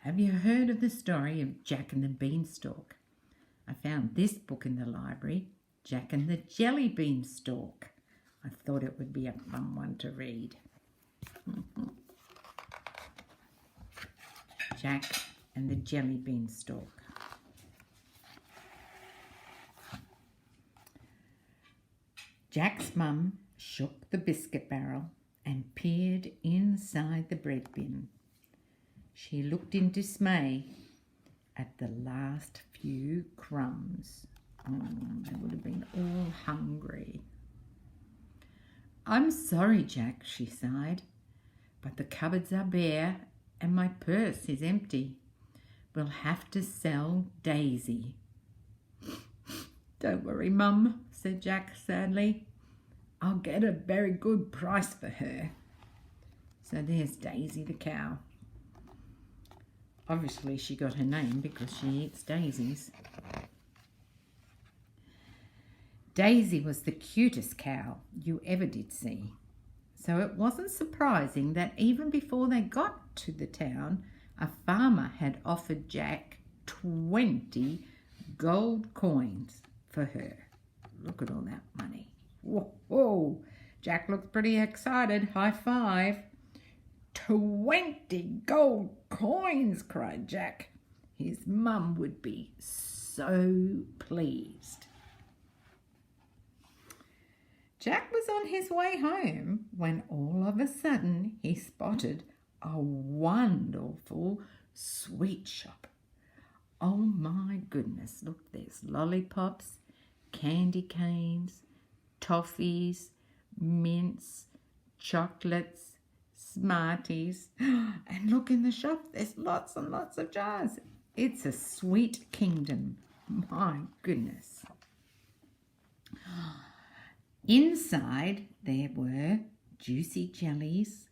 Have you heard of the story of Jack and the Beanstalk? I found this book in the library, Jack and the Jelly Beanstalk. I thought it would be a fun one to read. Jack and the Jelly Beanstalk. Jack's mum shook the biscuit barrel and peered inside the bread bin. She looked in dismay at the last few crumbs. They would have been all hungry. "I'm sorry, Jack," she sighed, "but the cupboards are bare and my purse is empty. We'll have to sell Daisy." "Don't worry, Mum," said Jack sadly. "I'll get a very good price for her." So there's Daisy the cow. Obviously she got her name because she eats daisies. Daisy was the cutest cow you ever did see. So it wasn't surprising that even before they got to the town, a farmer had offered Jack 20 gold coins for her. Look at all that money. Whoa, Jack looked pretty excited. High five. 20 gold coins, cried Jack. His mum would be so pleased. Jack was on his way home when all of a sudden he spotted a wonderful sweet shop. Oh my goodness, look, there's lollipops, candy canes, toffees, mints, chocolates, Smarties. And look in the shop, there's lots and lots of jars. It's a sweet kingdom. My goodness. Inside there were juicy jellies,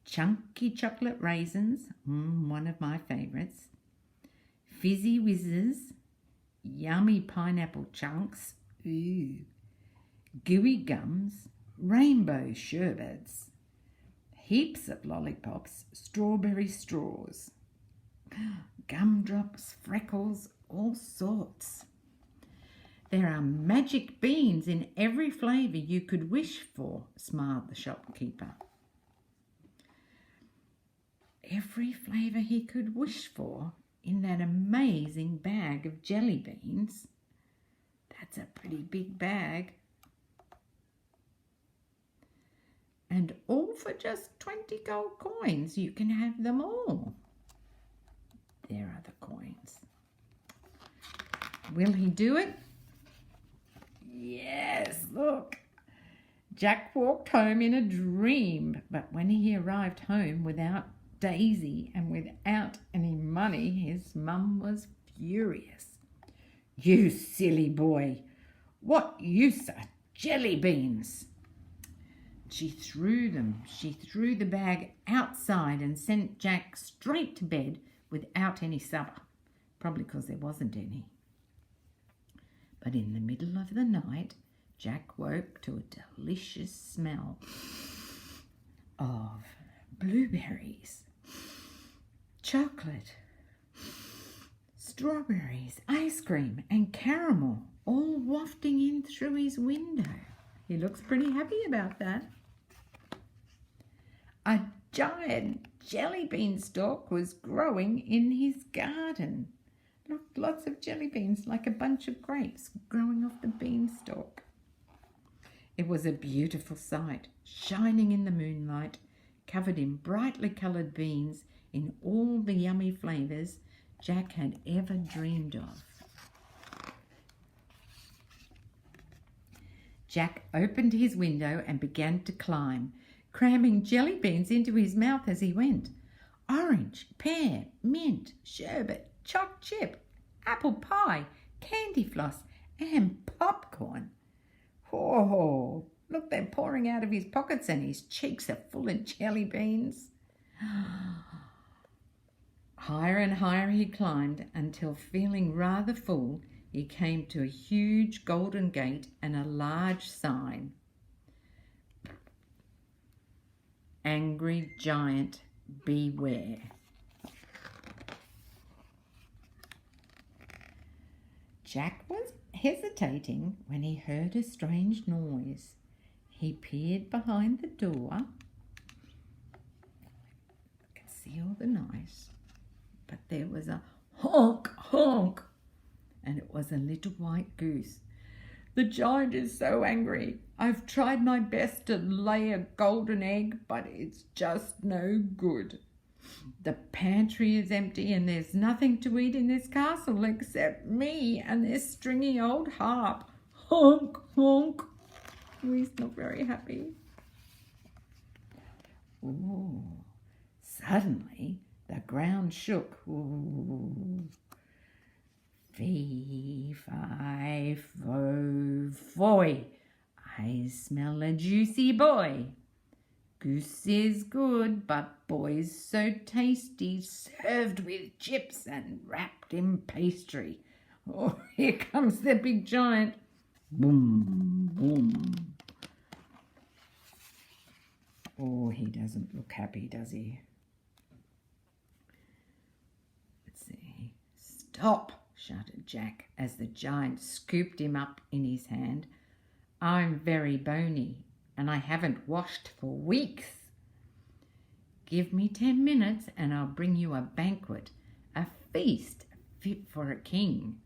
chunky chocolate raisins, one of my favourites, fizzy whizzes, yummy pineapple chunks, gooey gums, rainbow sherbets, heaps of lollipops, strawberry straws, gumdrops, freckles, all sorts. There are magic beans in every flavour you could wish for, smiled the shopkeeper. Every flavour he could wish for in that amazing bag of jelly beans. That's a pretty big bag. And all for just 20 gold coins. You can have them all. There are the coins. Will he do it? Yes, look. Jack walked home in a dream, but when he arrived home without Daisy and without any money, his mum was furious. "You silly boy, what use are jelly beans?" She threw the bag outside and sent Jack straight to bed without any supper, probably because there wasn't any. But in the middle of the night, Jack woke to a delicious smell of blueberries, chocolate, strawberries, ice cream and caramel all wafting in through his window. He looks pretty happy about that. A giant jelly bean stalk was growing in his garden. Look, lots of jelly beans, like a bunch of grapes growing off the beanstalk. It was a beautiful sight, shining in the moonlight, covered in brightly coloured beans in all the yummy flavours Jack had ever dreamed of. Jack opened his window and began to climb, cramming jelly beans into his mouth as he went. Orange, pear, mint, sherbet, choc chip, apple pie, candy floss and popcorn. Oh, look, they're pouring out of his pockets and his cheeks are full of jelly beans. Higher and higher he climbed until, feeling rather full, he came to a huge golden gate and a large sign. Angry giant, beware. Jack was hesitating when he heard a strange noise. He peered behind the door. You could see all the noise, but there was a honk, honk, and it was a little white goose. "The giant is so angry. I've tried my best to lay a golden egg, but it's just no good. The pantry is empty and there's nothing to eat in this castle except me and this stringy old harp. Honk, honk." Oh, he's not very happy. Ooh. Suddenly, the ground shook. Ooh. Fee, fi, fo, foy. I smell a juicy boy. Goose is good, but boy's so tasty, served with chips and wrapped in pastry. Oh, here comes the big giant. Boom, boom. Oh, he doesn't look happy, does he? Let's see. "Stop!" shouted Jack as the giant scooped him up in his hand. "I'm very bony and I haven't washed for weeks. Give me 10 minutes and I'll bring you a banquet, a feast fit for a king."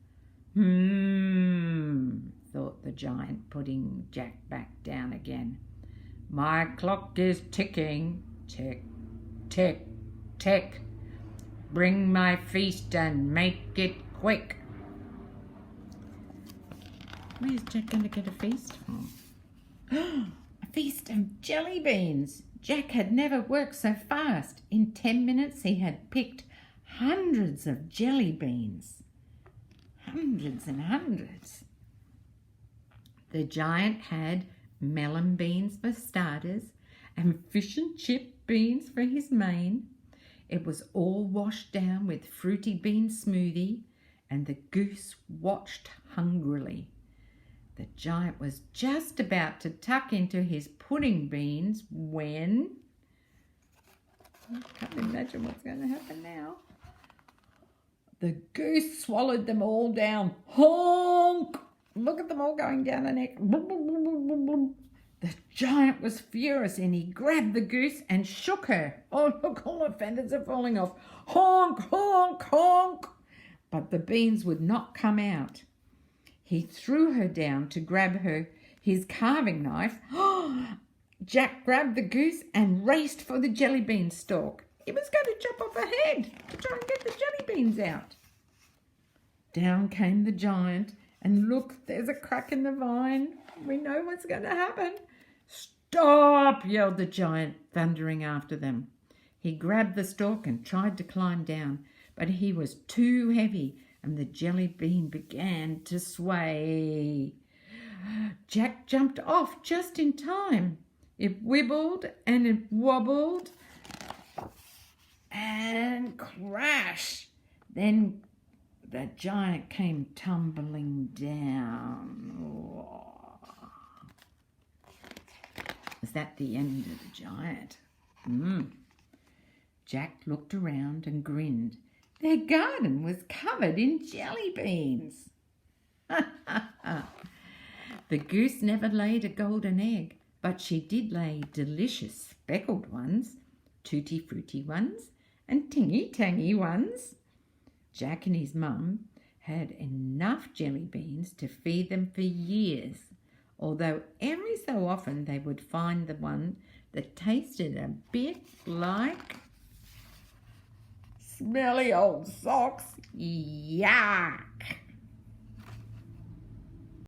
Thought the giant, putting Jack back down again. "My clock is ticking. Tick, tick, tick. Bring my feast and make it quick." Where's Jack going to get a feast from? A feast of jelly beans. Jack had never worked so fast. In 10 minutes he had picked hundreds of jelly beans. Hundreds and hundreds. The giant had melon beans for starters and fish and chip beans for his main. It was all washed down with fruity bean smoothie, and the goose watched hungrily. The giant was just about to tuck into his pudding beans when... I can't imagine what's going to happen now. The goose swallowed them all down. Honk! Look at them all going down the neck. The giant was furious and he grabbed the goose and shook her. Oh, look, all her feathers are falling off. Honk, honk, honk. But the beans would not come out. He threw her down to grab his carving knife. Jack grabbed the goose and raced for the jelly bean stalk. He was going to chop off her head to try and get the jelly beans out. Down came the giant, and look, there's a crack in the vine. We know what's going to happen. "Stop!" yelled the giant, thundering after them. He grabbed the stalk and tried to climb down, but he was too heavy, and the jelly bean began to sway. Jack jumped off just in time. It wibbled and it wobbled and crash. Then the giant came tumbling down. Oh. Was that the end of the giant? Jack looked around and grinned. Their garden was covered in jelly beans. The goose never laid a golden egg, but she did lay delicious speckled ones, tutti-frutti ones, and tingy-tangy ones. Jack and his mum had enough jelly beans to feed them for years, although every so often they would find the one that tasted a bit like smelly old socks. Yuck!